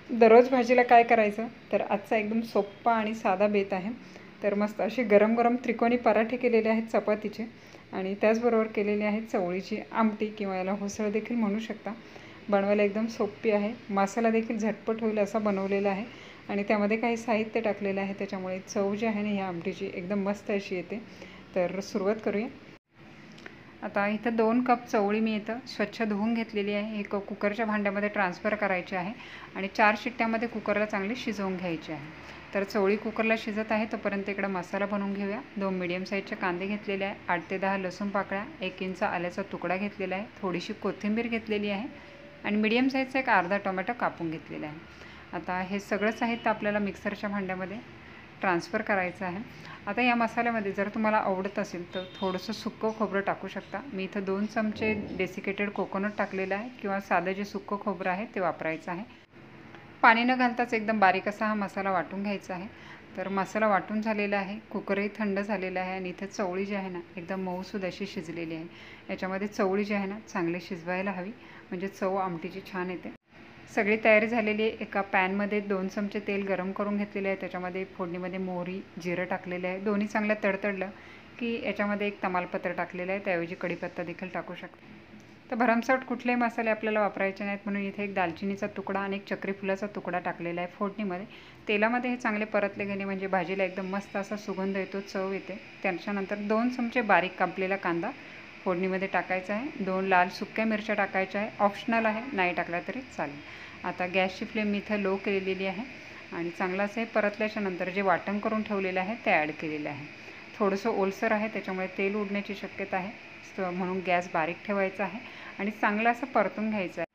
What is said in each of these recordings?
दररोज भाजीला काय करायचं, तर आजचा एकदम सोप्पा आणि साधा बेत आहे. तर मस्त असे गरम गरम त्रिकोणी पराठे केलेले आहेत चपातीचे आणि त्याचबरोबर केलेली आहे चवळीची आमटी किंवा याला उसळ देखील म्हणू शकता. बनवायला एकदम सोपी आहे. मसाला देखील झटपट होईल असा बनवलेला आहे आणि त्यामध्ये काही साहित्य टाकलेलं आहे, त्याच्यामुळे चव जी आहे ना ह्या आमटीची एकदम मस्त अशी येते. तर सुरुवात करूया. आता इथं 2 कप चवळी मी इथं स्वच्छ धुवून घेतलेली आहे. हे कुकरच्या भांड्यामध्ये ट्रान्सफर करायचे आहे आणि 4 शिट्ट्यामध्ये कुकरला चांगली शिजवून घ्यायची आहे. तर चवळी कुकरला शिजत आहे तोपर्यंत इकडं मसाला बनवून घेऊया. 2 मीडियम साईजचे कांदे घेतलेले आहे, 8 ते 10 लसूण पाकळ्या, 1 इंच आल्याचा तुकडा घेतलेला आहे, थोडीशी कोथिंबीर घेतलेली आहे आणि मीडियम साईजचा एक अर्धा टोमॅटो कापून घेतलेला आहे. आता हे सगळं साहित्य आपल्याला मिक्सरच्या भांड्यामध्ये ट्रान्सफर करायचं आहे. आता या मसाल्यामध्ये जर तुम्हाला आवडत असेल तर थोडंसं सुक्कं खोबरं टाकू शकता. मी इथं 2 चमचे डेसिकेटेड कोकोनट टाकलेलं आहे किंवा साधं जे सुक्कं खोबरं आहे ते वापरायचं आहे. पाणी न घालताच एकदम बारीक असा हा मसाला वाटून घ्यायचा आहे. तर मसाला वाटून झालेला आहे, कुकरही थंड झालेला आहे आणि इथे चवळी जी आहे ना एकदम मऊसूद अशी शिजलेली आहे. याच्यामध्ये चवळी जी आहे ना चांगली शिजवायला हवी, म्हणजे चव आमटीची छान येते. सगळी तयारी झालेली आहे. एका पॅनमध्ये 2 चमचे तेल गरम करून घेतलेले आहे. त्याच्यामध्ये फोडणीमध्ये मोहरी, जिरं टाकलेलं आहे. दोन्ही चांगलं तडतडलं की याच्यामध्ये एक तमालपत्र टाकलेलं आहे, त्याऐवजी कढीपत्ता देखील टाकू शकता. तर भरमसाठ कुठलेही मसाले आपल्याला वापरायचे नाहीत, म्हणून इथे एक दालचिनीचा तुकडा आणि एक चक्री फुलाचा तुकडा टाकलेला आहे फोडणीमध्ये. तेलामध्ये हे चांगले परतले गेले म्हणजे भाजीला एकदम मस्त असा सुगंध येतो, चव येते. त्याच्यानंतर 2 चमचे बारीक कापलेला कांदा फोडणीमध्ये टाकायचा आहे. 2 लाल सुक्या मिरच्या टाकायच्या आहे, ऑप्शनल आहे, नाही टाकला तरी चालेल. आता गॅसची फ्लेम मी इथं लो केलेली आहे आणि चांगलं असं हे परतल्याच्या नंतर जे वाटण करून ठेवलेलं आहे ते ॲड केलेलं आहे. थोडंसं ओलसर आहे त्याच्यामुळे तेल उडण्याची शक्यता आहे, म्हणून गॅस बारीक ठेवायचा आहे आणि चांगलं असं परतून घ्यायचं आहे.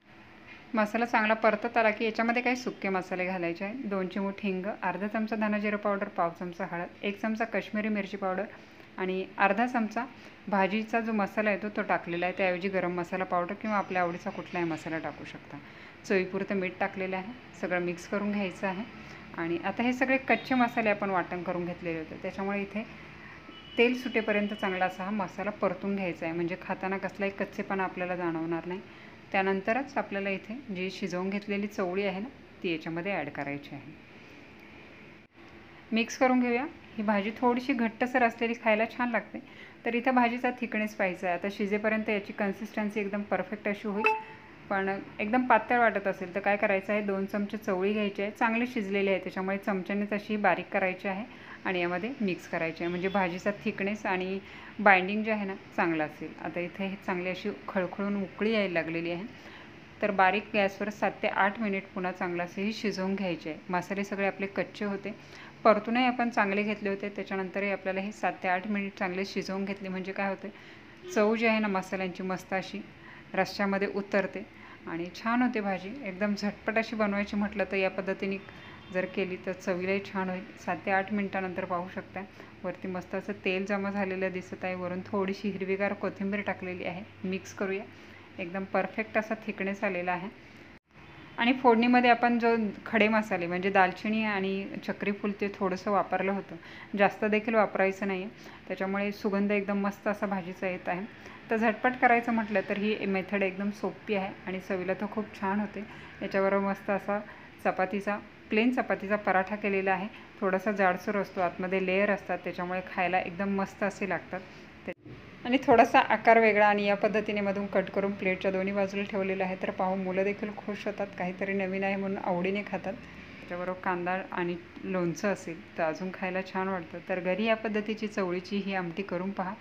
मसाला चांगला परतत आला की याच्यामध्ये काही सुके मसाले घालायचे आहे. 2 चिमूट हिंग, अर्धा चमचा धना-जिरं पावडर, पाव चमचा हळद, 1 चमचा काश्मीरी मिरची पावडर आणि अर्धा चमचा भाजीचा जो मसाला आहे तो टाकलेला आहे. त्याऐवजी गरम मसाला पावडर किंवा आपल्या आवडीचा कुठलाही मसाला टाकू शकता. चवीपुरतं मीठ टाकलेलं आहे. सगळं मिक्स करून घ्यायचं आहे आणि आता हे सगळे कच्चे मसाले आपण वाटण करून घेतलेले होते, त्याच्यामुळे इथे तेल सुटेपर्यंत चांगला असा हा मसाला परतून घ्यायचा आहे, म्हणजे खाताना कसलाही कच्चेपणा आपल्याला जाणवणार नाही. त्यानंतरच आपल्याला इथे जी शिजवून घेतलेली चवळी आहे ना ती याच्यामध्ये ॲड करायची आहे. मिक्स करून घेऊया. ही भाजी थोडीशी घट्टसर असलेली खायला छान लागते, तर इथं भाजीचा थिकनेस पाहिजे आहे. आता शिजेपर्यंत याची कन्सिस्टन्सी एकदम परफेक्ट अशी होईल. पण एकदम पातळ वाटत असेल तर काय करायचं आहे, 2 चमचे चवळी घ्यायची आहे, चांगली शिजलेली आहे त्याच्यामुळे चमच्यानेच अशी बारीक करायची आहे आणि यामध्ये मिक्स करायची आहे, म्हणजे भाजीचा थिकनेस आणि बाइंडिंग जे आहे ना चांगलं असेल. आता इथे हे चांगली अशी खळखळून उकळी यायला लागलेली आहे, तर बारीक गॅसवर 7 ते 8 मिनिट पुन्हा चांगलं असं ही शिजवून घ्यायचे आहे. मसाले सगळे आपले कच्चे होते, परतूनही आपण चांगले घेतले होते, त्याच्यानंतरही आपल्याला हे 7 ते 8 मिनिट चांगले शिजवून घेतले, म्हणजे काय होते चव जी आहे ना मसाल्यांची मस्त अशी रश्श्यामध्ये उतरते आणि छान होते भाजी. एकदम झटपट अशी बनवायची म्हटलं तर या पद्धतीने जर केली तर चवीलाही छान होईल. 7 ते 8 मिनिटानंतर पाहू शकता वरती मस्त असं तेल जमा झालेलं दिसत आहे, वरून थोडीशी हिरवीगार कोथिंबीर टाकलेली आहे. मिक्स करूया. एकदम परफेक्ट असा थिकनेस आलेला आहे आणि फोडणीमध्ये आपण जो खडे मसाले म्हणजे दालचिनी आणि चक्री फूल ते थोडंसं वापरलं होतं, जास्त देखील वापरायचं नाही आहे, त्याच्यामुळे सुगंध एकदम मस्त असा भाजीचा येत आहे. तर झटपट करायचं म्हटलं तर ही मेथड एकदम सोपी आहे आणि चवीला तर खूप छान होते. याच्याबरोबर मस्त असा प्लेन चपातीचा पराठा केलेला आहे. थोडासा जाडसर असतो, आतमध्ये लेयर असतात, त्याच्यामुळे खायला एकदम मस्त असे लागतात आणि थोडासा आकार वेगळा आणि या पद्धतीने मधून कट करून प्लेटच्या दोन्ही बाजूला ठेवलेलं आहे. तर पाहून मुलं देखील खुश होतात, काहीतरी नवीन आहे म्हणून आवडीने खातात. त्याच्याबरोबर कांदा आणि लोणचं असेल तर अजून खायला छान वाटतं. तर घरी या पद्धतीची चवळीची ही आमटी करून पहा,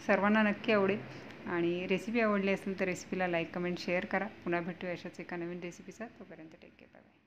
सर्वांना नक्की आवडेल. आणि रेसिपी आवडली असेल तर रेसिपीला लाईक, कमेंट, शेअर करा. पुन्हा भेटूया अशाच एका नवीन रेसिपीचा. तोपर्यंत टेक केअर, बाय बाय.